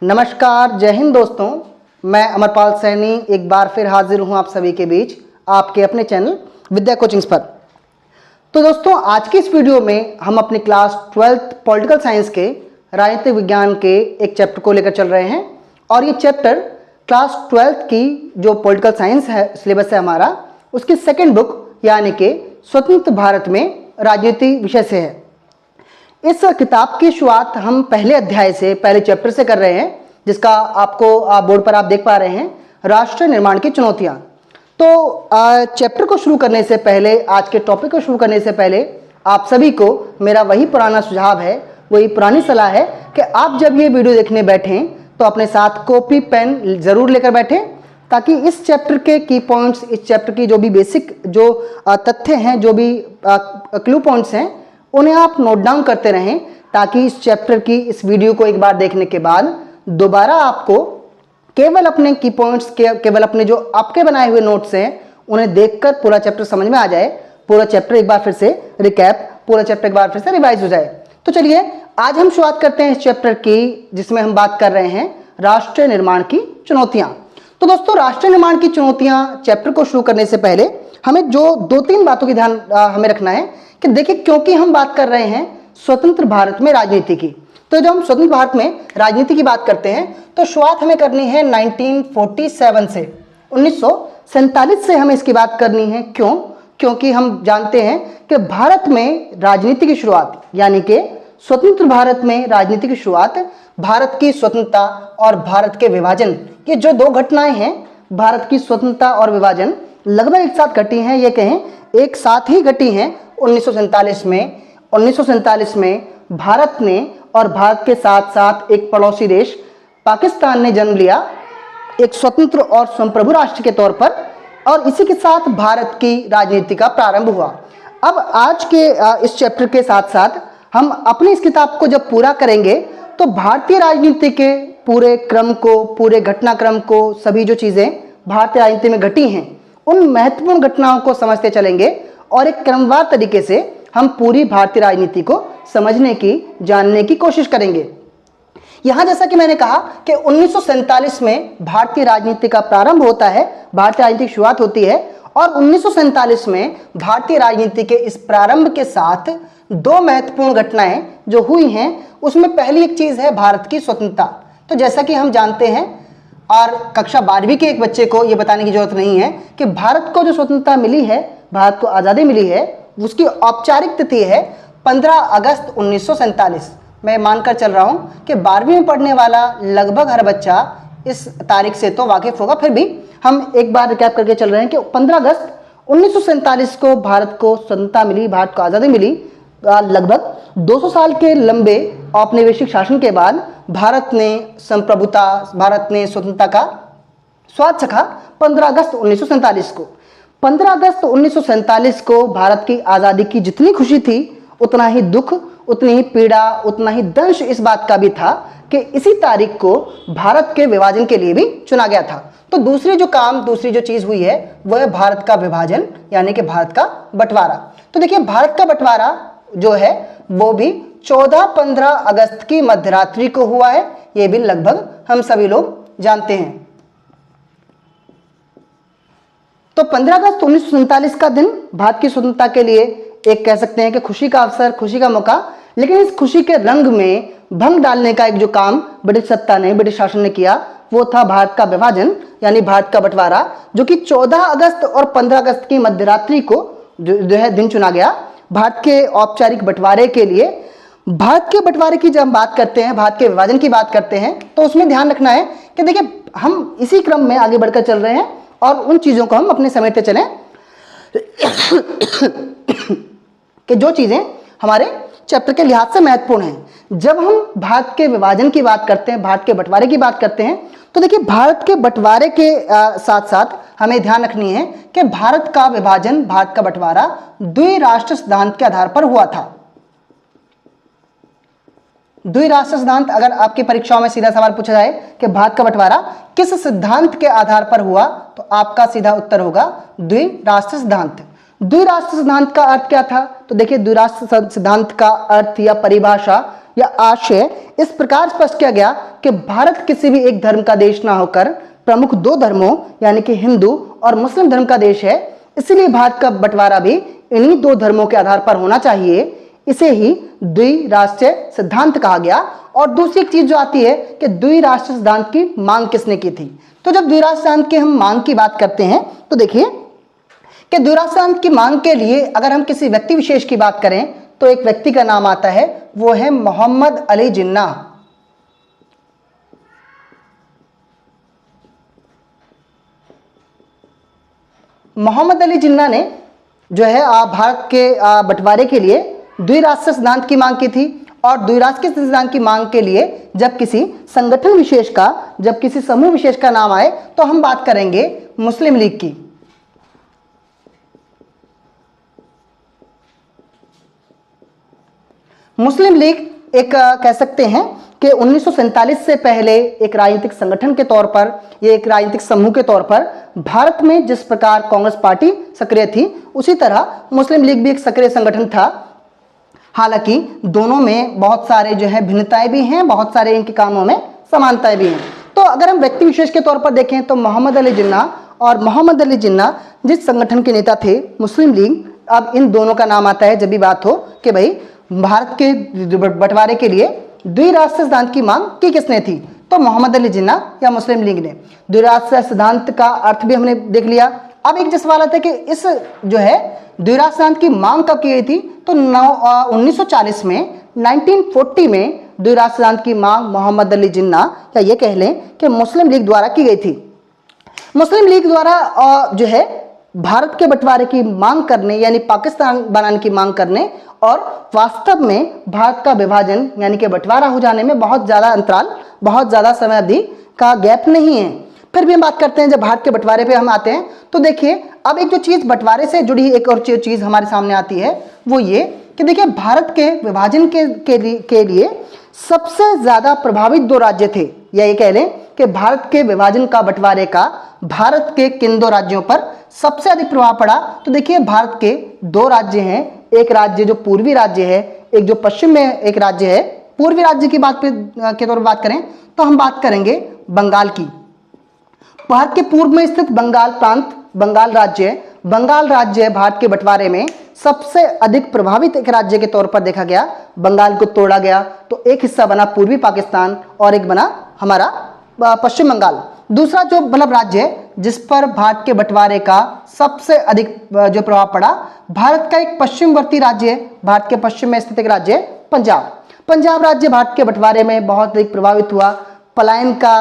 नमस्कार, जय हिंद दोस्तों। मैं अमरपाल सैनी एक बार फिर हाजिर हूं आप सभी के बीच आपके अपने चैनल विद्या कोचिंग्स पर। तो दोस्तों, आज की इस वीडियो में हम अपनी क्लास 12th पॉलिटिकल साइंस के राजनीतिक विज्ञान के एक चैप्टर को लेकर चल रहे हैं। और ये चैप्टर क्लास 12th की जो पॉलिटिकल साइंस है सिलेबस है हमारा, उसकी सेकेंड बुक यानी कि स्वतंत्र भारत में राजनीति विषय से है। इस किताब की शुरुआत हम पहले अध्याय से, पहले चैप्टर से कर रहे हैं, जिसका आपको बोर्ड पर आप देख पा रहे हैं, राष्ट्र निर्माण की चुनौतियां। तो चैप्टर को शुरू करने से पहले, आज के टॉपिक को शुरू करने से पहले आप सभी को मेरा वही पुराना सुझाव है, वही पुरानी सलाह है कि आप जब ये वीडियो देखने बैठें तो अपने साथ कॉपी पेन जरूर लेकर बैठें, ताकि इस चैप्टर के की पॉइंट्स, इस चैप्टर की जो भी बेसिक जो तथ्य हैं, जो भी क्लू पॉइंट्स हैं, उन्हें आप नोट डाउन करते रहें, ताकि इस चैप्टर की इस वीडियो को एक बार देखने के बाद दोबारा आपको केवल अपने की पॉइंट्स केवल अपने जो आपके बनाए हुए नोट्स हैं उन्हें देखकर पूरा चैप्टर समझ में आ जाए, पूरा चैप्टर एक बार फिर से रिकैप, पूरा चैप्टर एक बार फिर से रिवाइज हो जाए। तो चलिए आज हम शुरुआत करते हैं इस चैप्टर की, जिसमें हम बात कर रहे हैं राष्ट्र निर्माण की चुनौतियां। तो दोस्तों, राष्ट्र निर्माण की चुनौतियां चैप्टर को शुरू करने से पहले हमें जो दो तीन बातों की ध्यान हमें रखना है कि देखिए, क्योंकि हम बात कर रहे हैं स्वतंत्र भारत में राजनीति की, तो जब हम स्वतंत्र भारत में राजनीति की बात करते हैं तो शुरुआत हमें करनी है 1947 से, 1947 से हमें इसकी बात करनी है। क्यों? क्योंकि हम जानते हैं कि भारत में राजनीति की शुरुआत, यानी कि स्वतंत्र भारत में राजनीति की शुरुआत, भारत की स्वतंत्रता और भारत के विभाजन, ये जो दो घटनाएं हैं, भारत की स्वतंत्रता और विभाजन लगभग एक साथ घटी हैं, ये कहें एक साथ ही घटी हैं 1947 में। 1947 में भारत ने और भारत के साथ साथ एक पड़ोसी देश पाकिस्तान ने जन्म लिया एक स्वतंत्र और संप्रभु राष्ट्र के तौर पर, और इसी के साथ भारत की राजनीति का प्रारंभ हुआ। अब आज के इस चैप्टर के साथ साथ हम अपनी इस किताब को जब पूरा करेंगे तो भारतीय राजनीति के पूरे क्रम को, पूरे घटनाक्रम को, सभी जो चीज़ें भारतीय राजनीति में घटी हैं उन महत्वपूर्ण घटनाओं को समझते चलेंगे और एक क्रमवार तरीके से हम पूरी भारतीय राजनीति को समझने की, जानने की कोशिश करेंगे। यहां जैसा कि मैंने कहा कि 1947 में भारतीय राजनीति का प्रारंभ होता है, भारतीय राजनीति की शुरुआत होती है, और 1947 में भारतीय राजनीति के इस प्रारंभ के साथ दो महत्वपूर्ण घटनाएं जो हुई हैं, उसमें पहली एक चीज है भारत की स्वतंत्रता। तो जैसा कि हम जानते हैं, और कक्षा 12वीं के एक बच्चे को यह बताने की जरूरत नहीं है कि भारत को जो स्वतंत्रता मिली है, भारत को आज़ादी मिली है, उसकी औपचारिक तिथि है 15 अगस्त 1947। मैं मानकर चल रहा हूं कि 12वीं में पढ़ने वाला लगभग हर बच्चा इस तारीख से तो वाकिफ होगा, फिर भी हम एक बार रिकैप करके चल रहे हैं कि 15 अगस्त 1947 को भारत को स्वतंत्रता मिली, भारत को आज़ादी मिली। लगभग 200 साल के लंबे औपनिवेशिक शासन के बाद भारत ने संप्रभुता, भारत ने स्वतंत्रता का स्वाद चखा 15 अगस्त 1947 को। 15 अगस्त 1947 को भारत की आज़ादी की जितनी खुशी थी, उतना ही दुख, उतनी ही पीड़ा, उतना ही दंश इस बात का भी था कि इसी तारीख को भारत के विभाजन के लिए भी चुना गया था। तो दूसरी जो चीज़ हुई है वह है भारत का विभाजन, यानी कि भारत का बंटवारा। तो देखिए, भारत का बंटवारा जो है वो भी 14-15 अगस्त की मध्यरात्रि को हुआ है, ये भी लगभग हम सभी लोग जानते हैं। तो 15 अगस्त 1947 का दिन भारत की स्वतंत्रता के लिए एक कह सकते हैं कि खुशी का अवसर, खुशी का मौका, लेकिन इस खुशी के रंग में भंग डालने का एक जो काम ब्रिटिश सत्ता ने, ब्रिटिश शासन ने किया, वो था भारत का विभाजन, यानी भारत का बंटवारा, जो कि 14 अगस्त और 15 अगस्त की मध्यरात्रि को जो है दिन चुना गया भारत के औपचारिक बंटवारे के लिए। भारत के बंटवारे की जब हम बात करते हैं, भारत के विभाजन की बात करते हैं, तो उसमें ध्यान रखना है कि देखिए, हम इसी क्रम में आगे बढ़कर चल रहे हैं और उन चीज़ों को हम अपने समेटते चलें कि जो चीज़ें हमारे चैप्टर के लिहाज से महत्वपूर्ण हैं। जब हम भारत के विभाजन की बात करते हैं, भारत के बंटवारे की बात करते हैं, तो देखिए, भारत के बंटवारे के साथ साथ हमें ध्यान रखनी है कि भारत का विभाजन, भारत का बंटवारा द्विराष्ट्र सिद्धांत के आधार पर हुआ था। द्विराष्ट्र सिद्धांत, अगर आपकी परीक्षाओं में सीधा सवाल पूछा जाए कि भारत का बंटवारा किस सिद्धांत के आधार पर हुआ, तो आपका सीधा उत्तर होगा द्विराष्ट्र सिद्धांत। द्विराष्ट्र सिद्धांत का अर्थ क्या था? तो देखिए, द्विराष्ट्र सिद्धांत का अर्थ या परिभाषा या आशय इस प्रकार स्पष्ट किया गया कि भारत किसी भी एक धर्म का देश ना होकर प्रमुख दो धर्मों यानी कि हिंदू और मुस्लिम धर्म का देश है, इसलिए भारत का बंटवारा भी इन्हीं दो धर्मों के आधार पर होना चाहिए। इसे ही द्विराष्ट्रीय सिद्धांत कहा गया। और दूसरी एक चीज जो आती है कि द्विराष्ट्र सिद्धांत की मांग किसने की थी। तो जब द्विराष्ट्र सिद्धांत की हम मांग की बात करते हैं तो देखिए कि द्विराष्ट्र सिद्धांत की मांग के लिए अगर हम किसी व्यक्ति विशेष की बात करें तो एक व्यक्ति का नाम आता है, वो है मोहम्मद अली जिन्ना। मोहम्मद अली जिन्ना ने जो है भारत के बंटवारे के लिए द्विराष्ट्र सिद्धांत की मांग की थी। और द्विराष्ट्र सिद्धांत की मांग के लिए जब किसी संगठन विशेष का, जब किसी समूह विशेष का नाम आए तो हम बात करेंगे मुस्लिम लीग की। मुस्लिम लीग एक कह सकते हैं कि 1947 से पहले एक राजनीतिक संगठन के तौर पर, ये एक राजनीतिक समूह के तौर पर भारत में जिस प्रकार कांग्रेस पार्टी सक्रिय थी उसी तरह मुस्लिम लीग भी एक सक्रिय संगठन था। हालांकि दोनों में बहुत सारे जो है भिन्नताएं भी हैं, बहुत सारे इनके कामों में समानताएं भी हैं। तो अगर हम व्यक्ति विशेष के तौर पर देखें तो मोहम्मद अली जिन्ना, और मोहम्मद अली जिन्ना जिस संगठन के नेता थे मुस्लिम लीग, अब इन दोनों का नाम आता है जब भी बात हो कि भाई भारत के बंटवारे के लिए द्विराष्ट्र सिद्धांत की मांग की किसने थी, तो मोहम्मद अली जिन्ना या मुस्लिम लीग ने। द्विराष्ट्र सिद्धांत का अर्थ भी हमने देख लिया। अब एक सवाल आता है कि इस जो है द्विराष्ट्र सिद्धांत की मांग कब की गई थी, तो 1940 में 1940 में द्विराष्ट्र सिद्धांत की मांग मोहम्मद अली जिन्ना या ये कह लें कि मुस्लिम लीग द्वारा की गई थी। मुस्लिम लीग द्वारा जो है भारत के बंटवारे की मांग करने यानी पाकिस्तान बनाने की मांग करने और वास्तव में भारत का विभाजन यानी कि बंटवारा हो जाने में बहुत ज़्यादा अंतराल, बहुत ज़्यादा समय अवधि का गैप नहीं है। फिर भी हम बात करते हैं, जब भारत के बंटवारे पे हम आते हैं तो देखिए अब एक जो चीज़ बंटवारे से जुड़ी एक और चीज़ हमारे सामने आती है वो ये कि देखिए भारत के विभाजन के लिए सबसे ज़्यादा प्रभावित दो राज्य थे, या ये कह लें कि भारत के विभाजन का, बंटवारे का भारत के किन दो राज्यों पर सबसे अधिक प्रभाव पड़ा। तो देखिए भारत के दो राज्य हैं, एक राज्य जो पूर्वी राज्य है, एक जो पश्चिम में एक राज्य है। पूर्वी राज्य की बात के तौर पर बात करें तो हम बात करेंगे बंगाल की। भारत के पूर्व में स्थित बंगाल प्रांत, बंगाल राज्य भारत के बंटवारे में सबसे अधिक प्रभावित एक राज्य के तौर पर देखा गया। बंगाल को तोड़ा गया तो एक हिस्सा बना पूर्वी पाकिस्तान और एक बना हमारा पश्चिम बंगाल। दूसरा जो मतलब राज्य है जिस पर भारत के बंटवारे का सबसे अधिक जो प्रभाव पड़ा, भारत का एक पश्चिमवर्ती राज्य है, भारत के पश्चिम में स्थित एक राज्य है पंजाब राज्य भारत के बंटवारे में बहुत अधिक प्रभावित हुआ। पलायन का,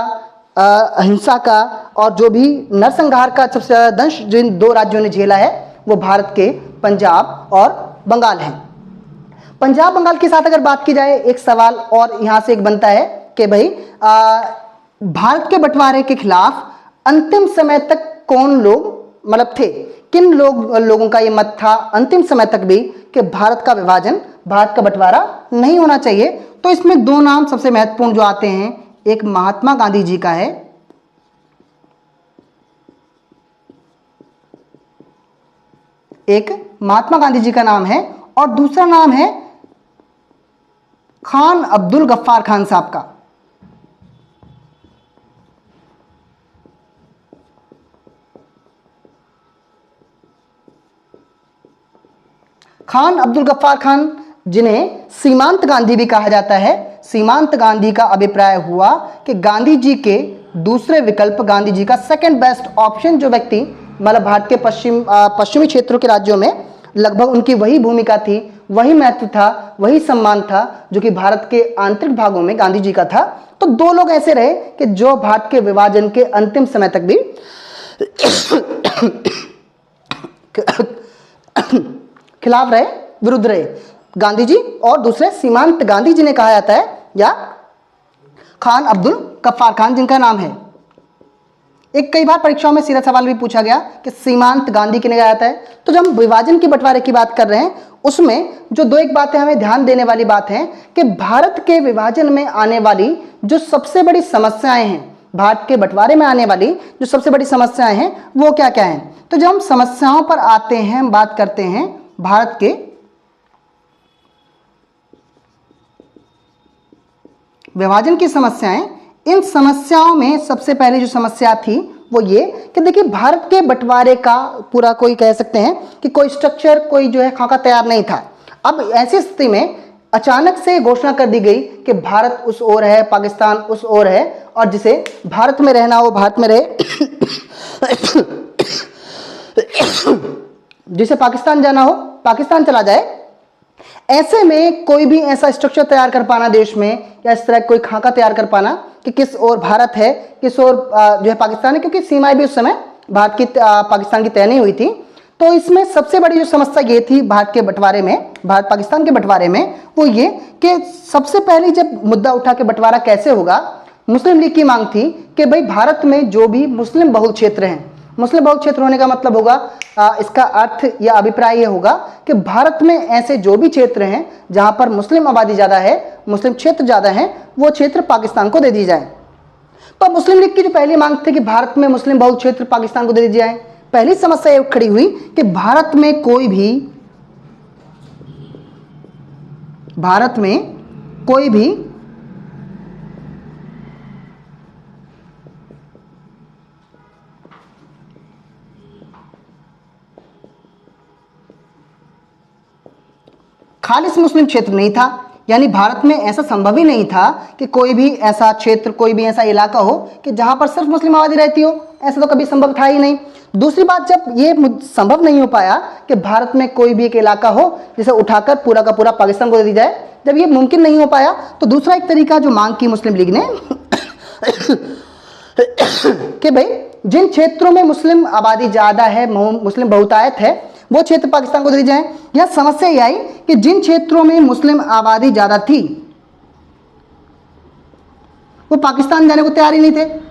हिंसा का और जो भी नरसंहार का सबसे ज्यादा दंश जिन दो राज्यों ने झेला है वो भारत के पंजाब और बंगाल है। पंजाब बंगाल के साथ अगर बात की जाए, एक सवाल और यहां से एक बनता है कि भाई भारत के बंटवारे के खिलाफ अंतिम समय तक कौन लोग मतलब थे, किन लोगों का ये मत था अंतिम समय तक भी कि भारत का विभाजन, भारत का बंटवारा नहीं होना चाहिए। तो इसमें दो नाम सबसे महत्वपूर्ण जो आते हैं, एक महात्मा गांधी जी का है, एक महात्मा गांधी जी का नाम है और दूसरा नाम है खान अब्दुल गफ्फार खान साहब का। खान अब्दुल गफ्फार खान जिन्हें सीमांत गांधी भी कहा जाता है। सीमांत गांधी का अभिप्राय हुआ कि गांधी जी के दूसरे विकल्प, गांधी जी का सेकंड बेस्ट ऑप्शन जो व्यक्ति मतलब भारत के पश्चिमी क्षेत्रों के राज्यों में लगभग उनकी वही भूमिका थी, वही महत्व था, वही सम्मान था जो कि भारत के आंतरिक भागों में गांधी जी का था। तो दो लोग ऐसे रहे कि जो भारत के विभाजन के अंतिम समय तक भी खिलाफ रहे, विरुद्ध रहे, गांधी जी और दूसरे सीमांत गांधी जिन्हें कहा जाता है या खान अब्दुल गफ्फार खान जिनका नाम है। एक कई बार परीक्षाओं में सीधा सवाल भी पूछा गया कि सीमांत गांधी किन्हें कहा जाता है। तो जब हम विभाजन के बंटवारे की बात कर रहे हैं उसमें जो दो एक बातें हमें ध्यान देने वाली बात है कि भारत के विभाजन में आने वाली जो सबसे बड़ी समस्याएं हैं, भारत के बंटवारे में आने वाली जो सबसे बड़ी समस्याएं हैं वो क्या क्या हैं। तो जब हम समस्याओं पर आते हैं, हम बात करते हैं भारत के विभाजन की समस्याएं, इन समस्याओं में सबसे पहले जो समस्या थी वो ये कि देखिए भारत के बंटवारे का पूरा कोई कह सकते हैं कि कोई स्ट्रक्चर, कोई जो है खाका तैयार नहीं था। अब ऐसी स्थिति में अचानक से घोषणा कर दी गई कि भारत उस ओर है, पाकिस्तान उस ओर है, और जिसे भारत में रहना हो भारत में रहे, जिसे पाकिस्तान जाना हो पाकिस्तान चला जाए। ऐसे में कोई भी ऐसा स्ट्रक्चर तैयार कर पाना देश में, या इस तरह कोई खाका तैयार कर पाना कि किस ओर भारत है, किस ओर जो है पाकिस्तान है, क्योंकि सीमाएं भी उस समय भारत की पाकिस्तान की तय नहीं हुई थी। तो इसमें सबसे बड़ी जो समस्या ये थी भारत के बंटवारे में, भारत पाकिस्तान के बंटवारे में, वो ये कि सबसे पहले जब मुद्दा उठा के बंटवारा कैसे होगा, मुस्लिम लीग की मांग थी कि भाई भारत में जो भी मुस्लिम बहुल क्षेत्र हैं, मुस्लिम बहुल क्षेत्र होने का मतलब होगा, इसका अर्थ या अभिप्राय ये होगा कि भारत में ऐसे जो भी क्षेत्र हैं जहां पर मुस्लिम आबादी ज़्यादा है, मुस्लिम क्षेत्र ज़्यादा हैं, वो क्षेत्र पाकिस्तान को दे दी जाए। तो मुस्लिम लीग की जो पहली मांग थी कि भारत में मुस्लिम बहुल क्षेत्र पाकिस्तान को दे दी जाए, पहली समस्या ये खड़ी हुई कि भारत में कोई भी खालिस मुस्लिम क्षेत्र नहीं था। यानी भारत में ऐसा संभव ही नहीं था कि कोई भी ऐसा क्षेत्र, कोई भी ऐसा इलाका हो कि जहां पर सिर्फ मुस्लिम आबादी रहती हो, ऐसा तो कभी संभव था ही नहीं। दूसरी बात, जब ये संभव नहीं हो पाया कि भारत में कोई भी एक इलाका हो जिसे उठाकर पूरा का पूरा पाकिस्तान को दे दी जाए, जब ये मुमकिन नहीं हो पाया तो दूसरा एक तरीका जो मांग की मुस्लिम लीग ने कि भाई जिन क्षेत्रों में मुस्लिम आबादी ज़्यादा है, मुस्लिम बहुतायत है, वो क्षेत्र पाकिस्तान को दे दी जाए। यह समस्या ये आई कि जिन क्षेत्रों में मुस्लिम आबादी ज़्यादा थी वो पाकिस्तान जाने को तैयार ही नहीं थे।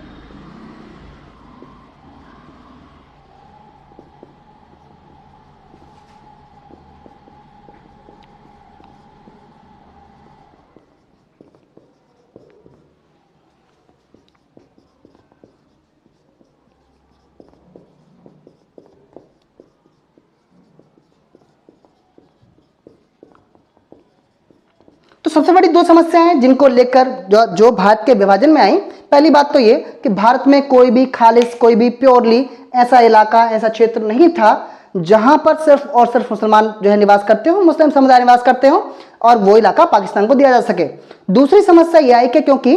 तो सबसे बड़ी दो समस्याएं जिनको लेकर जो भारत के विभाजन में आई, पहली बात तो ये कि भारत में कोई भी खालिस, कोई भी प्योरली ऐसा इलाका, ऐसा क्षेत्र नहीं था जहां पर सिर्फ और सिर्फ मुसलमान जो है निवास करते हो, मुस्लिम समुदाय निवास करते हो, और वो इलाका पाकिस्तान को दिया जा सके। दूसरी समस्या यह आई कि क्योंकि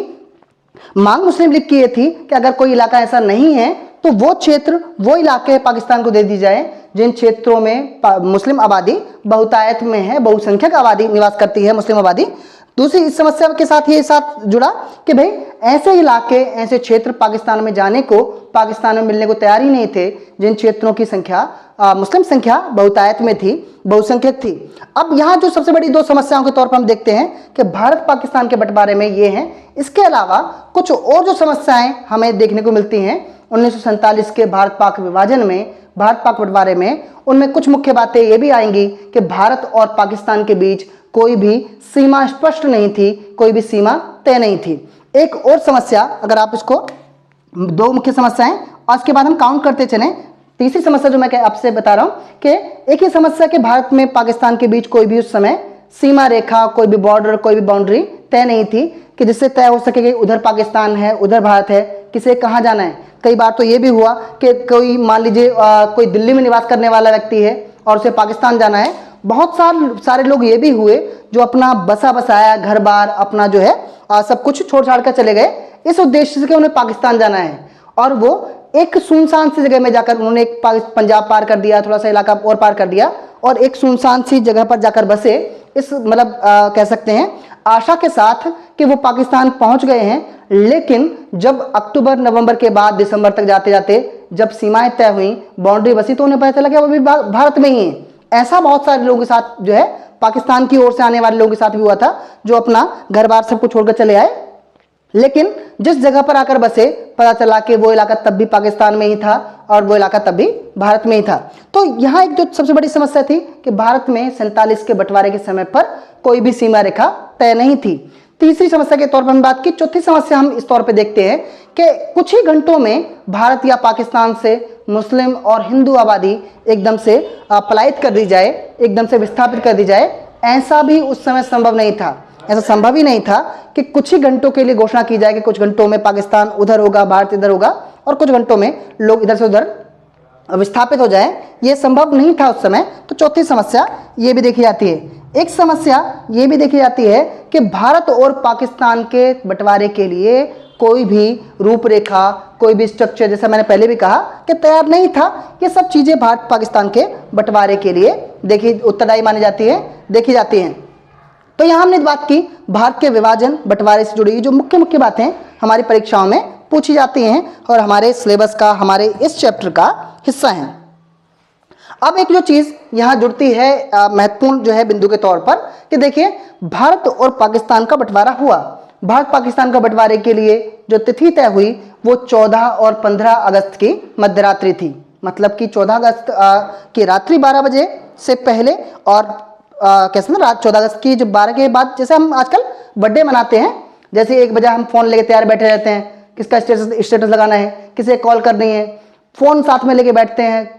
मांग मुस्लिम लीग की ये थी कि अगर कोई इलाका ऐसा नहीं है तो वो क्षेत्र, वो इलाके पाकिस्तान को दे दी जाए जिन क्षेत्रों में मुस्लिम आबादी बहुतायत में है, बहुसंख्यक आबादी निवास करती है, मुस्लिम आबादी। दूसरी इस समस्या के साथ ये साथ जुड़ा कि भाई ऐसे इलाके, ऐसे क्षेत्र पाकिस्तान में जाने को, पाकिस्तान में मिलने को तैयार ही नहीं थे जिन क्षेत्रों की संख्या मुस्लिम संख्या बहुतायत में थी, बहुसंख्यक थी। अब यहाँ जो सबसे बड़ी दो समस्याओं के तौर पर हम देखते हैं कि भारत पाकिस्तान के बंटवारे में ये हैं। इसके अलावा कुछ और जो समस्याएं हमें देखने को मिलती हैं 1947 के भारत पाक विभाजन में, भारत पाक बंटवारे में, उनमें कुछ मुख्य बातें ये भी आएंगी कि भारत और पाकिस्तान के बीच कोई भी सीमा स्पष्ट नहीं थी, कोई भी सीमा तय नहीं थी। एक और समस्या, अगर आप इसको, दो मुख्य समस्याएं और उसके बाद हम काउंट करते चलें, तीसरी समस्या जो मैं आपसे बता रहा हूं कि एक ही समस्या के भारत में पाकिस्तान के बीच कोई भी उस समय सीमा रेखा, कोई भी बॉर्डर, कोई भी बाउंड्री तय नहीं थी कि जिससे तय हो सके कि उधर पाकिस्तान है, उधर भारत है, किसे कहाँ जाना है। कई बार तो ये भी हुआ कि कोई, मान लीजिए कोई दिल्ली में निवास करने वाला व्यक्ति है और उसे पाकिस्तान जाना है। बहुत सारे लोग ये भी हुए जो अपना बसा बसाया घर बार अपना जो है सब कुछ छोड़ छाड़ कर चले गए इस उद्देश्य से कि उन्हें पाकिस्तान जाना है, और वो एक सुनसान सी जगह में जाकर उन्होंने एक पंजाब पार कर दिया, थोड़ा सा इलाका और पार कर दिया और एक सुनसान सी जगह पर जाकर बसे, इस मतलब कह सकते हैं आशा के साथ कि वो पाकिस्तान पहुंच गए हैं। लेकिन जब अक्टूबर नवंबर के बाद दिसंबर तक जाते जाते जब सीमाएं तय हुई, बाउंड्री बसी, तो उन्हें पता चला कि वो भी भारत में ही है। ऐसा बहुत सारे लोगों के साथ जो है पाकिस्तान की ओर से आने वाले लोगों के साथ भी हुआ था, जो अपना घर बार सब कुछ छोड़कर चले आए, लेकिन जिस जगह पर आकर बसे पता चला कि वो इलाका तब भी पाकिस्तान में ही था और वो इलाका तब भी भारत में ही था। तो यहाँ एक जो सबसे बड़ी समस्या थी कि भारत में 47 के बंटवारे के समय पर कोई भी सीमा रेखा तय नहीं थी। तीसरी समस्या के तौर पर हम बात की। चौथी समस्या हम इस तौर पे देखते हैं कि कुछ ही घंटों में भारत या पाकिस्तान से मुस्लिम और हिंदू आबादी एकदम से पलायित कर दी जाए, एकदम से विस्थापित कर दी जाए, ऐसा भी उस समय संभव नहीं था। ऐसा संभव ही नहीं था कि कुछ ही घंटों के लिए घोषणा की जाए कि कुछ घंटों में पाकिस्तान उधर होगा, भारत इधर होगा और कुछ घंटों में लोग इधर से उधर विस्थापित हो जाए। ये संभव नहीं था उस समय। तो चौथी समस्या ये भी देखी जाती है। एक समस्या ये भी देखी जाती है कि भारत और पाकिस्तान के बंटवारे के लिए कोई भी रूपरेखा, कोई भी स्ट्रक्चर, जैसा मैंने पहले भी कहा कि तैयार नहीं था। ये सब चीज़ें भारत पाकिस्तान के बंटवारे के लिए देखी उत्तरदायी मानी जाती है, देखी जाती हैं। तो यहाँ हमने बात की भारत के विभाजन, बंटवारे से जुड़ी जो मुख्य मुख्य बातें हमारी परीक्षाओं में पूछी जाती हैं और हमारे सिलेबस का, हमारे इस चैप्टर का हिस्सा हैं। अब एक जो चीज़ यहाँ जुड़ती है महत्वपूर्ण जो है बिंदु के तौर पर कि देखिए भारत और पाकिस्तान का बंटवारा हुआ। भारत पाकिस्तान का बंटवारे के लिए जो तिथि तय हुई वो 14 और 15 अगस्त की मध्यरात्रि थी। मतलब कि 14 अगस्त की रात्रि 12 बजे से पहले और कैसे ना रात 14 अगस्त की जो 12 के बाद, जैसे हम आजकल बर्थडे मनाते हैं, जैसे 1 बजे हम फोन लेके तैयार बैठे रहते हैं, किसका स्टेटस लगाना है, किसे कॉल करनी है, फोन साथ में लेके बैठते हैं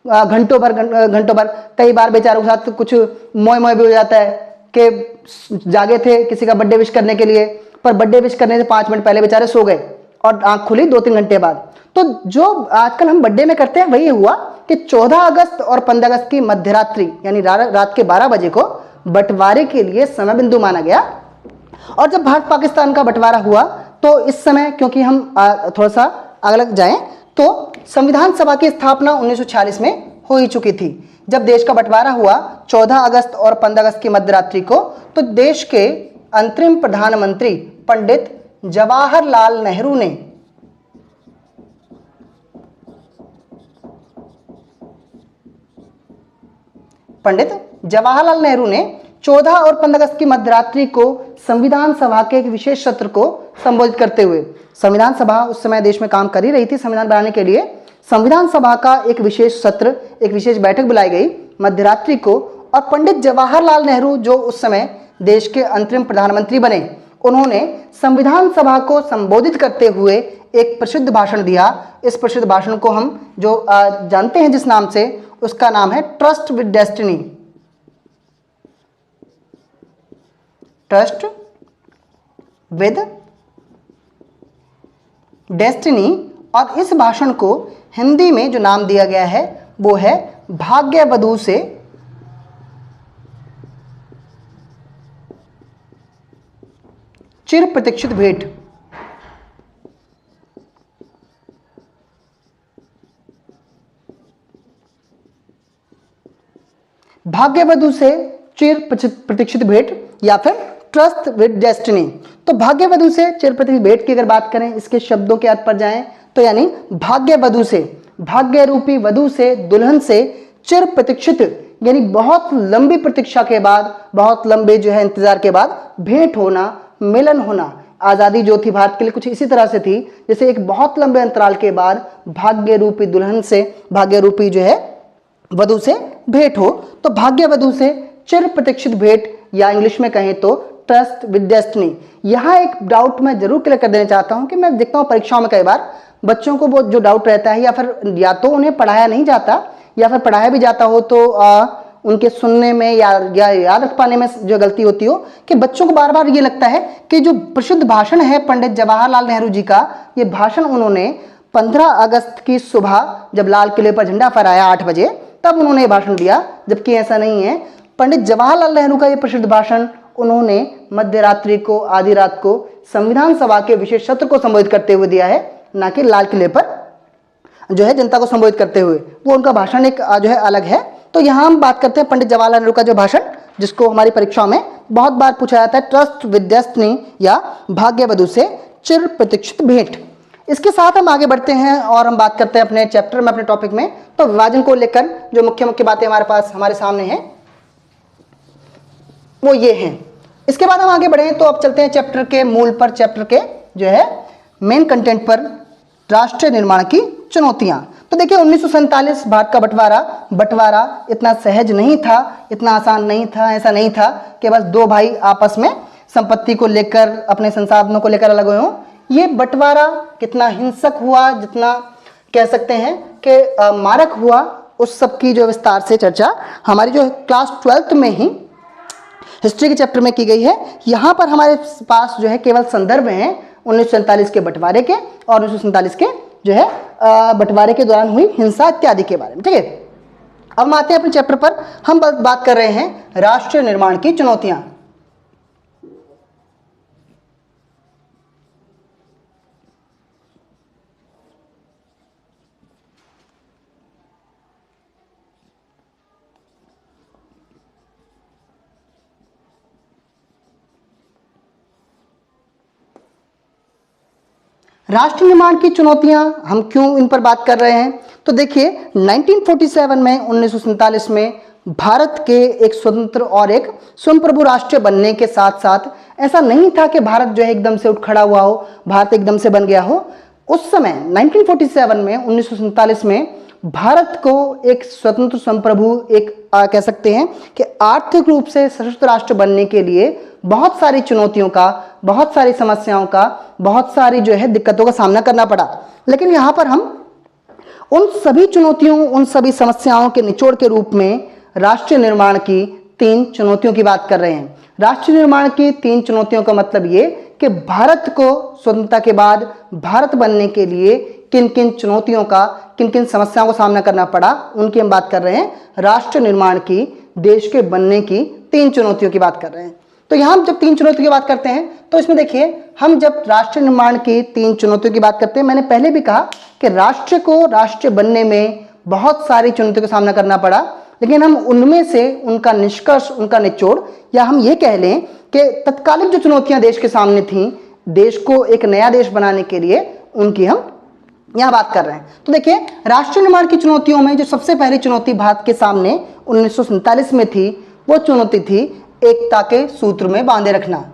घंटों भर। कई बार बेचारों के साथ कुछ मोय भी हो जाता है कि जागे थे किसी का बर्थडे विश करने के लिए, पर बर्थडे विश करने से 5 मिनट पहले बेचारे सो गए और आंख खुली 2-3 घंटे बाद। तो जो आजकल हम बर्थडे में करते हैं वही हुआ कि 14 अगस्त और 15 अगस्त की मध्यरात्रि यानी रात के 12 बजे को बंटवारे के लिए समय बिंदु माना गया। और जब भारत पाकिस्तान का बंटवारा हुआ तो इस समय, क्योंकि हम थोड़ा सा अलग जाएं, तो संविधान सभा की स्थापना 1946 में हो ही चुकी थी। जब देश का बंटवारा हुआ 14 अगस्त और 15 अगस्त की मध्यरात्रि को, तो देश के अंतरिम प्रधानमंत्री पंडित जवाहरलाल नेहरू ने पंडित जवाहरलाल नेहरू ने 14 और 15 अगस्त की मध्यरात्रि को संविधान सभा के एक विशेष सत्र को संबोधित करते हुए, संविधान सभा उस समय देश में काम कर ही रही थी संविधान बनाने के लिए, संविधान सभा का एक विशेष सत्र, एक विशेष बैठक बुलाई गई मध्यरात्रि को। और पंडित जवाहरलाल नेहरू जो उस समय देश के अंतरिम प्रधानमंत्री बने, उन्होंने संविधान सभा को संबोधित करते हुए एक प्रसिद्ध भाषण दिया। इस प्रसिद्ध भाषण को हम जो जानते हैं जिस नाम से, उसका नाम है trust with destiny. Trust with destiny. और इस भाषण को हिंदी में जो नाम दिया गया है वो है भाग्यवधू से चिर प्रतीक्षित भेंट। भाग्यवधू से चिर प्रतीक्षित भेंट या फिर ट्रस्ट विद डेस्टिनी। तो भाग्यवधू से चिर प्रतीक्षित भेंट की अगर बात करें, इसके शब्दों के अर्थ पर जाएं तो यानी भाग्यवधू से, भाग्य रूपी वधू से, दुल्हन से चिर प्रतीक्षित यानी बहुत लंबी प्रतीक्षा के बाद, बहुत लंबे जो है इंतजार के बाद भेंट होना, मिलन होना। आज़ादी जो थी भारत के लिए कुछ इसी तरह से थी, जैसे एक बहुत लंबे अंतराल के बाद भाग्य रूपी दुल्हन से, भाग्य रूपी जो है वधू से भेंट हो। तो भाग्यवधू से चिर प्रतीक्षित भेंट या इंग्लिश में कहें तो ट्रस्ट विद डेस्टिनी। यहाँ एक डाउट मैं जरूर क्लियर कर देना चाहता हूँ कि मैं देखता हूँ परीक्षाओं में कई बार बच्चों को वो जो डाउट रहता है, या फिर या तो उन्हें पढ़ाया नहीं जाता, या फिर पढ़ाया भी जाता हो तो उनके सुनने में या याद रख पाने में जो गलती होती हो कि बच्चों को बार बार ये लगता है कि जो प्रसिद्ध भाषण है पंडित जवाहरलाल नेहरू जी का, ये भाषण उन्होंने 15 अगस्त की सुबह जब लाल किले पर झंडा फहराया 8 बजे, तब उन्होंने ये भाषण दिया, जबकि ऐसा नहीं है। पंडित जवाहरलाल नेहरू का ये प्रसिद्ध भाषण उन्होंने मध्यरात्रि को, आधी रात को संविधान सभा के विशेष सत्र को संबोधित करते हुए दिया है, ना कि लाल किले पर जो है जनता को संबोधित करते हुए। वो उनका भाषण एक जो है अलग है। तो यहाँ हम बात करते हैं पंडित जवाहरलाल नेहरू का जो भाषण, जिसको हमारी परीक्षाओं में बहुत बार पूछा जाता है, ट्रस्ट विद डेस्टिनी या भाग्यवधू से चिर प्रतीक्षित भेंट। इसके साथ हम आगे बढ़ते हैं और हम बात करते हैं अपने चैप्टर में, अपने टॉपिक में। तो विभाजन को लेकर जो मुख्य मुख्य बातें हमारे पास, हमारे सामने हैं, वो ये हैं। इसके बाद हम आगे बढ़े तो अब चलते हैं चैप्टर के मूल पर, चैप्टर के जो है मेन कंटेंट पर, राष्ट्रीय निर्माण की चुनौतियां। तो देखिए 1947 भारत का बंटवारा इतना सहज नहीं था, इतना आसान नहीं था। ऐसा नहीं था कि बस दो भाई आपस में संपत्ति को लेकर, अपने संसाधनों को लेकर अलग हुए हों। ये बंटवारा कितना हिंसक हुआ, जितना कह सकते हैं कि मारक हुआ, उस सब की जो विस्तार से चर्चा हमारी जो क्लास 12th में ही हिस्ट्री के चैप्टर में की गई है। यहाँ पर हमारे पास जो है केवल संदर्भ हैं 1947 के बंटवारे के और 1947 के जो है बंटवारे के दौरान हुई हिंसा इत्यादि के बारे में। ठीक है, अब हम आते हैं अपने चैप्टर पर। हम बात कर रहे हैं राष्ट्र निर्माण की चुनौतियां। राष्ट्र निर्माण की चुनौतियां हम क्यों इन पर बात कर रहे हैं, तो देखिए 1947 में 1947 में भारत के एक स्वतंत्र और एक स्वयंप्रभु राष्ट्र बनने के साथ साथ ऐसा नहीं था कि भारत जो है एकदम से उठ खड़ा हुआ हो, भारत एकदम से बन गया हो। उस समय 1947 में 1947 में भारत को एक स्वतंत्र संप्रभु एक कह सकते हैं कि आर्थिक रूप से सशक्त राष्ट्र बनने के लिए बहुत सारी चुनौतियों का, बहुत सारी समस्याओं का, बहुत सारी जो है दिक्कतों का सामना करना पड़ा। लेकिन यहाँ पर हम उन सभी चुनौतियों, उन सभी समस्याओं के निचोड़ के रूप में राष्ट्र निर्माण की 3 चुनौतियों की बात कर रहे हैं। राष्ट्र निर्माण की 3 चुनौतियों का मतलब ये कि भारत को स्वतंत्रता के बाद भारत बनने के लिए किन किन चुनौतियों का, किन किन समस्याओं का सामना करना पड़ा, उनकी हम बात कर रहे हैं। राष्ट्र निर्माण की, देश के बनने की 3 चुनौतियों की बात कर रहे हैं। तो यहां हम जब 3 चुनौतियों की बात करते हैं तो इसमें देखिए, हम जब राष्ट्र निर्माण की 3 चुनौतियों की बात करते हैं, मैंने पहले भी कहा कि राष्ट्र को राष्ट्र बनने में बहुत सारी चुनौतियों का सामना करना पड़ा, लेकिन हम उनमें से उनका निष्कर्ष, उनका निचोड़, या हम ये कह लें कि तत्कालिक जो चुनौतियां देश के सामने थीं, देश को एक नया देश बनाने के लिए, उनकी हम यहां बात कर रहे हैं। तो देखिए, राष्ट्र निर्माण की चुनौतियों में जो सबसे पहली चुनौती भारत के सामने 1947 में थी, वो चुनौती थी एकता के सूत्र में बांधे रखना।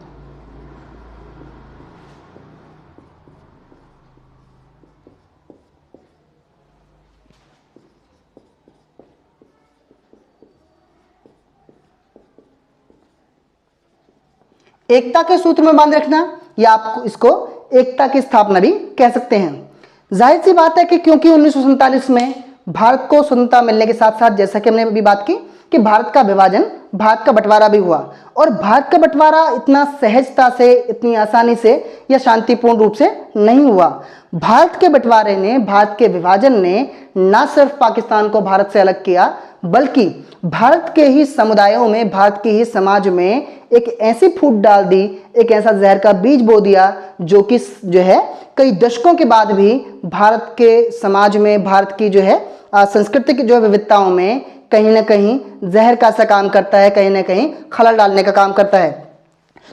एकता के सूत्र में बांधे रखना, या आप इसको एकता की स्थापना भी कह सकते हैं। जाहिर सी बात है कि क्योंकि 1947 में भारत को स्वतंत्रता मिलने के साथ साथ, जैसा कि हमने अभी बात की कि भारत का विभाजन, भारत का बंटवारा भी हुआ, और भारत का बंटवारा इतना सहजता से, इतनी आसानी से या शांतिपूर्ण रूप से नहीं हुआ। भारत के बंटवारे ने, भारत के विभाजन ने न सिर्फ पाकिस्तान को भारत से अलग किया, बल्कि भारत के ही समुदायों में, भारत के ही समाज में एक ऐसी फूट डाल दी, एक ऐसा जहर का बीज बो दिया, जो कि जो है कई दशकों के बाद भी भारत के समाज में, भारत की जो है संस्कृति की जो विविधताओं में कहीं ना कहीं जहर का सा काम करता है, कहीं ना कहीं खलल डालने का काम करता है।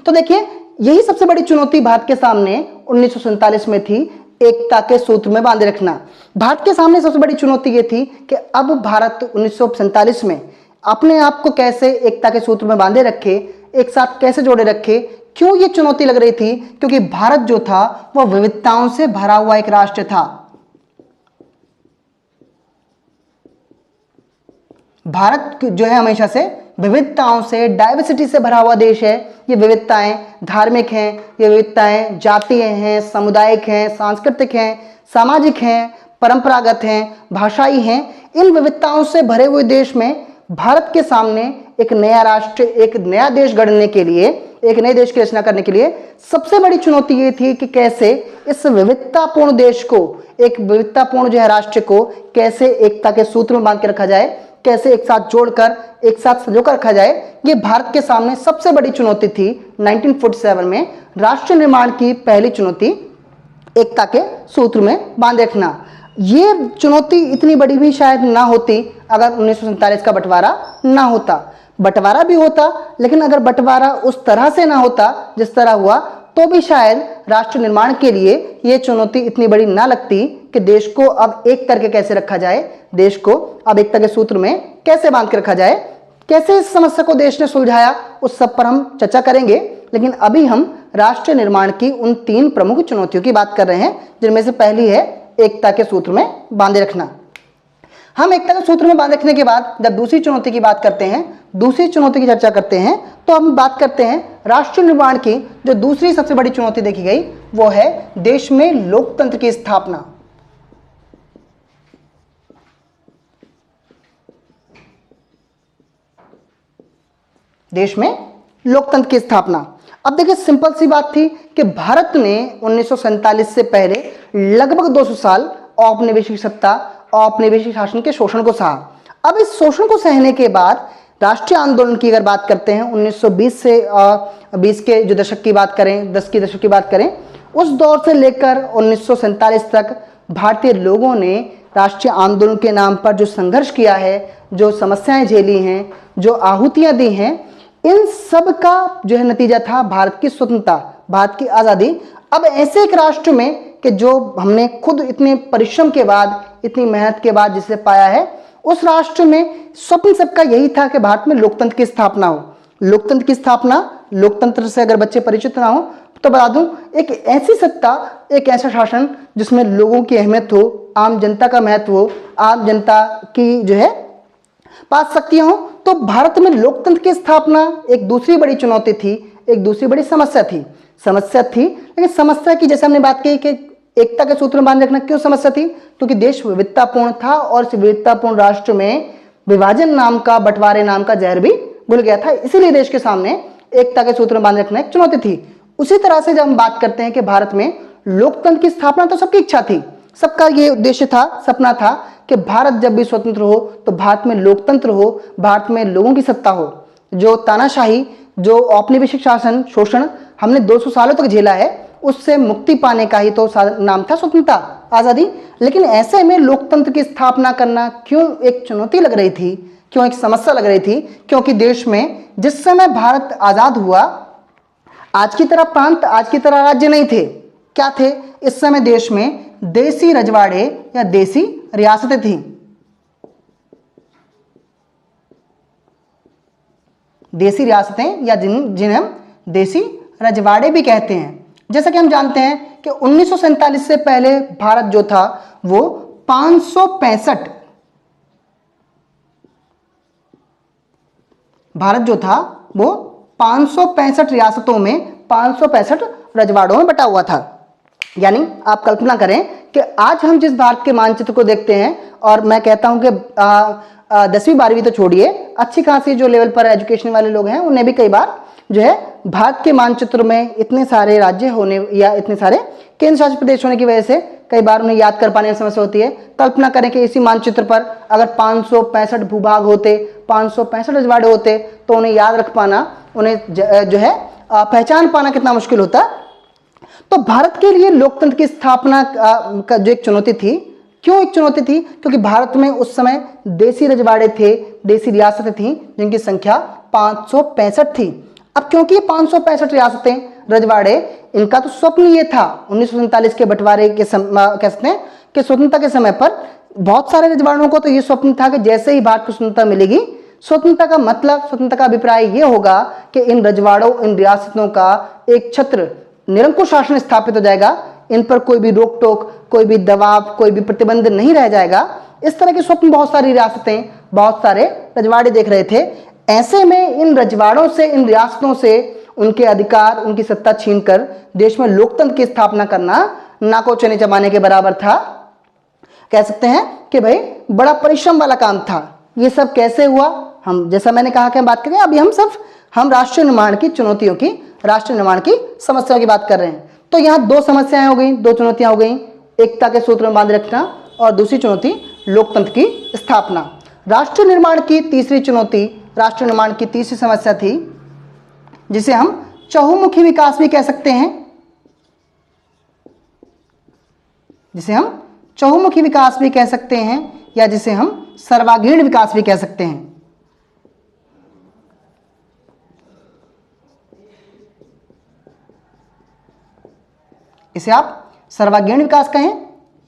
तो देखिए, यही सबसे बड़ी चुनौती भारत के सामने 1947 में थी, एकता के सूत्र में बांधे रखना। भारत के सामने सबसे बड़ी चुनौती ये थी कि अब भारत 1947 में अपने आप को कैसे एकता के सूत्र में बांधे रखे, एक साथ कैसे जोड़े रखे। क्यों ये चुनौती लग रही थी? क्योंकि भारत जो था वह विविधताओं से भरा हुआ एक राष्ट्र था। भारत जो है हमेशा से विविधताओं से, डाइवर्सिटी से भरा हुआ देश है। ये विविधताएं धार्मिक हैं, ये विविधताएं जातीय हैं, सामुदायिक हैं, सांस्कृतिक हैं, सामाजिक हैं, परंपरागत हैं, भाषाई हैं। इन विविधताओं से भरे हुए देश में भारत के सामने एक नया राष्ट्र, एक नया देश गढ़ने के लिए, एक नए देश की रचना करने के लिए सबसे बड़ी चुनौती ये थी कि कैसे इस विविधतापूर्ण देश को, एक विविधतापूर्ण जो है राष्ट्र को कैसे एकता के सूत्र में बांध के रखा जाए, कैसे एक साथ जोड़कर, एक साथ संजोकर रखा जाए। ये भारत के सामने सबसे बड़ी चुनौती थी 1947 में। राष्ट्र निर्माण की पहली चुनौती एकता के सूत्र में बांध रखना। ये चुनौती इतनी बड़ी भी शायद ना होती अगर 1947 का बंटवारा ना होता। बंटवारा भी होता, लेकिन अगर बंटवारा उस तरह से ना होता जिस तरह हुआ, तो भी शायद राष्ट्र निर्माण के लिए ये चुनौती इतनी बड़ी ना लगती कि देश को अब एक करके कैसे रखा जाए, देश को अब एकता के सूत्र में कैसे बांध के रखा जाए, कैसे इस समस्या को देश ने सुलझाया, उस सब पर हम चर्चा करेंगे। लेकिन अभी हम राष्ट्र निर्माण की उन 3 प्रमुख चुनौतियों की बात कर रहे हैं, जिनमें से पहली है एकता के सूत्र में बांधे रखना। हम एकता के सूत्र में बांधे रखने के बाद जब दूसरी चुनौती की बात करते हैं, दूसरी चुनौती की चर्चा करते हैं, तो हम बात करते हैं राष्ट्र निर्माण की। जो दूसरी सबसे बड़ी चुनौती देखी गई वो है देश में लोकतंत्र की स्थापना। देश में लोकतंत्र की स्थापना। अब देखिए सिंपल सी बात थी कि भारत ने 1947 से पहले लगभग 200 साल औपनिवेशिक सत्ता, औपनिवेशिक शासन के शोषण को सहा। अब इस शोषण को सहने के बाद राष्ट्रीय आंदोलन की अगर बात करते हैं 1920 से 20 के जो दशक की बात करें, 10 की दशक की बात करें, उस दौर से लेकर 1947 तक भारतीय लोगों ने राष्ट्रीय आंदोलन के नाम पर जो संघर्ष किया है, जो समस्याएं झेली हैं, जो आहुतियां दी हैं, इन सब का जो है नतीजा था भारत की स्वतंत्रता, भारत की आज़ादी। अब ऐसे एक राष्ट्र में कि जो हमने खुद इतने परिश्रम के बाद, इतनी मेहनत के बाद जिसे पाया है, उस राष्ट्र में स्वप्न सबका यही था कि भारत में लोकतंत्र की स्थापना हो। लोकतंत्र की स्थापना, लोकतंत्र से अगर बच्चे परिचित ना हो तो बता दूं, एक ऐसी सत्ता, एक ऐसा शासन जिसमें लोगों की अहमियत हो, आम जनता का महत्व हो, आम जनता की जो है पास शक्तियां हो। तो भारत में लोकतंत्र की स्थापना एक दूसरी बड़ी चुनौती थी, एक दूसरी बड़ी समस्या थी। लेकिन समस्या की जैसे हमने बात की कि एकता के सूत्र में बांध रखना क्यों समस्या थी, क्योंकि देश विविधतापूर्ण था और इस विविधतापूर्ण राष्ट्र में विभाजन नाम का, बंटवारे नाम का जहर भी घुल गया था। इसीलिए देश के सामने एकता के सूत्र में बांध रखना एक चुनौती थी। उसी तरह से जब हम बात करते हैं कि भारत में लोकतंत्र की स्थापना, तो सबकी इच्छा थी, सबका ये उद्देश्य था, सपना था कि भारत जब भी स्वतंत्र हो तो भारत में लोकतंत्र हो, भारत में लोगों की सत्ता हो। जो तानाशाही, जो औपनिवेशिक शासन, शोषण हमने 200 सालों तक झेला है, उससे मुक्ति पाने का ही तो नाम था स्वतंत्रता, आज़ादी। लेकिन ऐसे में लोकतंत्र की स्थापना करना क्यों एक चुनौती लग रही थी, क्यों एक समस्या लग रही थी? क्योंकि देश में जिस समय भारत आज़ाद हुआ, आज की तरह प्रांत, आज की तरह राज्य नहीं थे। क्या थे? इस समय देश में देसी रजवाड़े या देसी रियासतें थीं। देसी रियासतें या जिन्हें हम देसी रजवाड़े भी कहते हैं। जैसा कि हम जानते हैं कि 1947 से पहले भारत जो था वो 565 भारत जो था वो 565 रियासतों में 565 रजवाड़ों में बटा हुआ था। यानी आप कल्पना करें कि आज हम जिस भारत के मानचित्र को देखते हैं, और मैं कहता हूं कि 10वीं 12वीं तो छोड़िए, अच्छी खासी जो लेवल पर एजुकेशन वाले लोग हैं उन्हें भी कई बार जो है भारत के मानचित्र में इतने सारे राज्य होने या इतने सारे केंद्र शासित प्रदेश होने की वजह से कई बार उन्हें याद कर पाने में समस्या होती है। कल्पना करें कि इसी मानचित्र पर अगर 565 भूभाग होते, 565 रजवाड़े होते, तो उन्हें याद रख पाना, उन्हें जो है पहचान पाना कितना मुश्किल होता। तो भारत के लिए लोकतंत्र की स्थापना का जो एक चुनौती थी, क्यों एक चुनौती थी? क्योंकि भारत में उस समय देसी रजवाड़े थे, देसी रियासतें थीं जिनकी संख्या 565 थी। अब क्योंकि 565 रियासतें, रजवाड़े, इनका तो स्वप्न ये था 1947 के बंटवारे के कह सकते हैं कि स्वतंत्रता के समय पर बहुत सारे रजवाड़ों को तो ये स्वप्न था कि जैसे ही भारत को स्वतंत्रता मिलेगी, स्वतंत्रता का मतलब, स्वतंत्रता का अभिप्राय ये होगा कि इन रजवाड़ों, इन रियासतों का एक छत्र, निरंकुश शासन स्थापित हो जाएगा, इन पर कोई भी रोक टोक, कोई भी दबाव, कोई भी प्रतिबंध नहीं रह जाएगा। इस तरह के स्वप्न बहुत सारी रियासतें, बहुत सारे रजवाड़े देख रहे थे। ऐसे में इन रजवाड़ों से, इन रियासतों से उनके अधिकार, उनकी सत्ता छीनकर देश में लोकतंत्र की स्थापना करना नाको चने चबाने के बराबर था। कह सकते हैं कि भाई बड़ा परिश्रम वाला काम था। ये सब कैसे हुआ? हम, जैसा मैंने कहा कि हम बात करें, अभी हम राष्ट्रीय निर्माण की चुनौतियों की, राष्ट्रीय निर्माण की समस्याओं की बात कर रहे हैं। तो यहाँ दो समस्याएं हो गई, दो चुनौतियां हो गई, एकता के सूत्र में बांध रखना और दूसरी चुनौती लोकतंत्र की स्थापना। राष्ट्र निर्माण की तीसरी चुनौती, राष्ट्र निर्माण की तीसरी समस्या थी जिसे हम चहुमुखी विकास भी कह सकते हैं, जिसे हम चहुमुखी विकास भी कह सकते हैं या जिसे हम सर्वांगीण विकास भी कह सकते हैं। इसे आप सर्वांगीण विकास कहें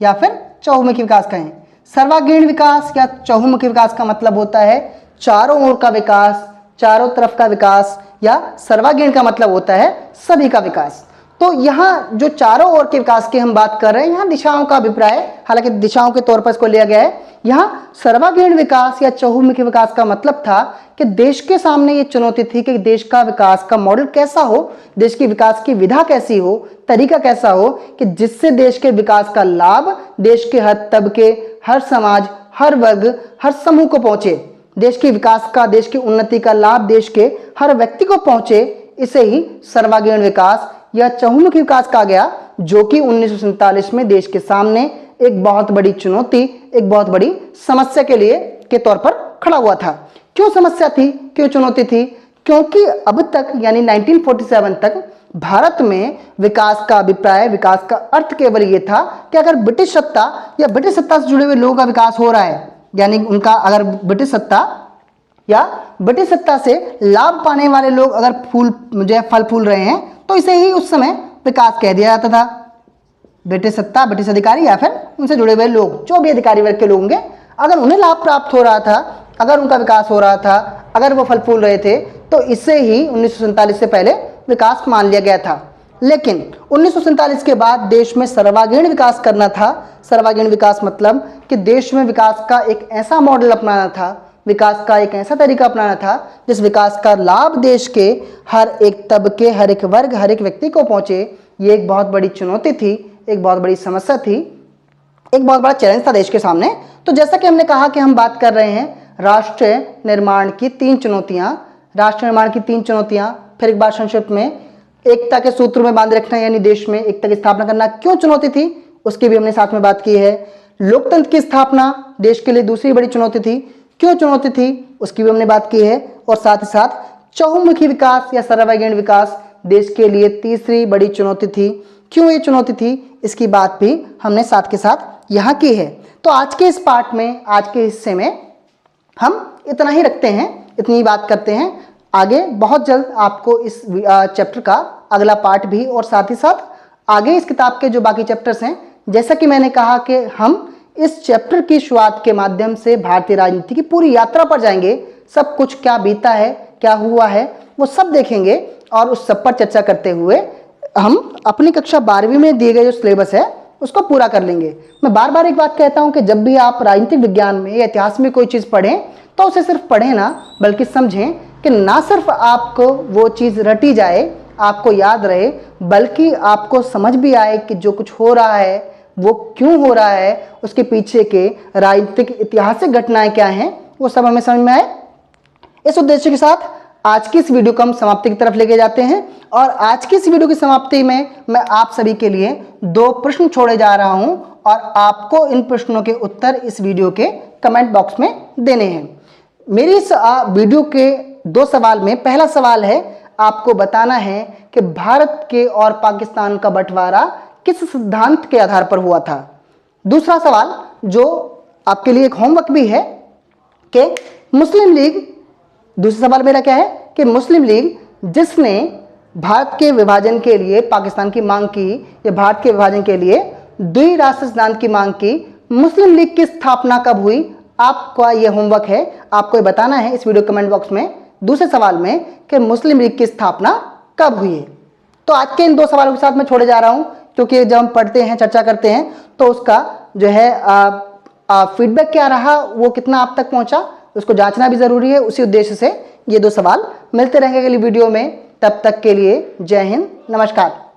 या फिर चहुमुखी विकास कहें। सर्वांगीण विकास या चहुमुखी विकास का मतलब होता है चारों ओर का विकास, चारों तरफ का विकास, या सर्वांगीण का मतलब होता है सभी का विकास। तो यहाँ जो चारों ओर के विकास की हम बात कर रहे हैं, यहाँ दिशाओं का अभिप्राय, हालांकि दिशाओं के तौर पर इसको लिया गया है। यहाँ सर्वांगीण विकास या चहुमुखी विकास का मतलब था कि देश के सामने ये चुनौती थी कि देश का विकास का मॉडल कैसा हो, देश की विकास की विधा कैसी हो, तरीका कैसा हो कि जिससे देश के विकास का लाभ देश के हर तबके, हर समाज, हर वर्ग, हर समूह को पहुंचे। देश के विकास का, देश की उन्नति का लाभ देश के हर व्यक्ति को पहुंचे, इसे ही सर्वांगीण विकास या चहुमुखी विकास कहा गया, जो कि 1947 में देश के सामने एक बहुत बड़ी चुनौती, एक बहुत बड़ी समस्या के तौर पर खड़ा हुआ था। क्यों समस्या थी, क्यों चुनौती थी? क्योंकि अब तक यानी 1947 तक भारत में विकास का अभिप्राय, विकास का अर्थ केवल ये था कि अगर ब्रिटिश सत्ता या ब्रिटिश सत्ता से जुड़े हुए लोगों का विकास हो रहा है, यानी उनका अगर ब्रिटिश सत्ता या ब्रिटिश सत्ता से लाभ पाने वाले लोग अगर फल फूल रहे हैं, तो इसे ही उस समय विकास कह दिया जाता था। ब्रिटिश सत्ता, ब्रिटिश अधिकारी या फिर उनसे जुड़े हुए लोग, जो भी अधिकारी वर्ग के लोग होंगे, अगर उन्हें लाभ प्राप्त हो रहा था, अगर उनका विकास हो रहा था, अगर वो फल फूल रहे थे, तो इससे ही 1947 से पहले विकास मान लिया गया था। लेकिन 1947 के बाद देश में सर्वांगीण विकास करना था। सर्वांगीण विकास मतलब कि देश में विकास का एक ऐसा मॉडल अपनाना था, विकास का एक ऐसा तरीका अपनाना था जिस विकास का लाभ देश के हर एक तबके, हर एक वर्ग, हर एक व्यक्ति को पहुंचे। ये एक बहुत बड़ी चुनौती थी, एक बहुत बड़ी समस्या थी, एक बहुत बड़ा चैलेंज था देश के सामने। तो जैसा कि हमने कहा कि हम बात कर रहे हैं राष्ट्र निर्माण की 3 चुनौतियां, राष्ट्र निर्माण की 3 चुनौतियां। फिर एक बार संक्षिप्त में, एकता के सूत्र में बांध रखना, यानी देश में एकता की स्थापना करना क्यों चुनौती थी, उसकी भी हमने साथ में बात की है। लोकतंत्र की स्थापना देश के लिए दूसरी बड़ी चुनौती थी, क्यों चुनौती थी, उसकी भी हमने बात की है। और साथ ही साथ चहुमुखी विकास या सर्वांगीण विकास देश के लिए तीसरी बड़ी चुनौती थी। क्यों ये चुनौती थी, इसकी बात भी हमने साथ के साथ यहाँ की है। तो आज के इस पार्ट में, आज के हिस्से में हम इतना ही रखते हैं, इतनी ही बात करते हैं। आगे बहुत जल्द आपको इस चैप्टर का अगला पार्ट भी, और साथ ही साथ आगे इस किताब के जो बाकी चैप्टर्स हैं, जैसा कि मैंने कहा कि हम इस चैप्टर की शुरुआत के माध्यम से भारतीय राजनीति की पूरी यात्रा पर जाएंगे। सब कुछ क्या बीता है, क्या हुआ है, वो सब देखेंगे और उस सब पर चर्चा करते हुए हम अपनी कक्षा 12वीं में दिए गए जो सिलेबस है उसको पूरा कर लेंगे। मैं बार बार एक बात कहता हूं कि जब भी आप राजनीतिक विज्ञान में या इतिहास में कोई चीज़ पढ़ें, तो उसे सिर्फ पढ़ें ना, बल्कि समझें कि ना सिर्फ आपको वो चीज़ रटी जाए, आपको याद रहे, बल्कि आपको समझ भी आए कि जो कुछ हो रहा है वो क्यों हो रहा है, उसके पीछे के राजनीतिक ऐतिहासिक घटनाएं क्या हैं, वो सब हमें समझ में आए। इस उद्देश्य के साथ आज की इस वीडियो को हम समाप्ति की तरफ लेके जाते हैं। और आज की इस वीडियो की समाप्ति में मैं आप सभी के लिए 2 प्रश्न छोड़े जा रहा हूं, और आपको इन प्रश्नों के उत्तर इस वीडियो के कमेंट बॉक्स में देने हैं। मेरी इस वीडियो के 2 सवाल में, पहला सवाल है, आपको बताना है कि भारत के और पाकिस्तान का बंटवारा किस सिद्धांत के आधार पर हुआ था। दूसरा सवाल जो आपके लिए एक होमवर्क भी है कि मुस्लिम लीग, दूसरा सवाल मेरा क्या है कि मुस्लिम लीग जिसने भारत के विभाजन के लिए पाकिस्तान की मांग की, या भारत के विभाजन के लिए द्विराष्ट्र सिद्धांत की मांग की, मुस्लिम लीग की स्थापना कब हुई? आपका यह होमवर्क है, आपको ये बताना है इस वीडियो कमेंट बॉक्स में दूसरे सवाल में कि मुस्लिम लीग की स्थापना कब हुई है। तो आज के इन 2 सवालों के साथ मैं छोड़े जा रहा हूं, क्योंकि जब हम पढ़ते हैं, चर्चा करते हैं, तो उसका जो है फीडबैक क्या रहा, वो कितना आप तक पहुंचा, उसको जांचना भी जरूरी है। उसी उद्देश्य से ये 2 सवाल मिलते रहेंगे अगली वीडियो में। तब तक के लिए जय हिंद, नमस्कार।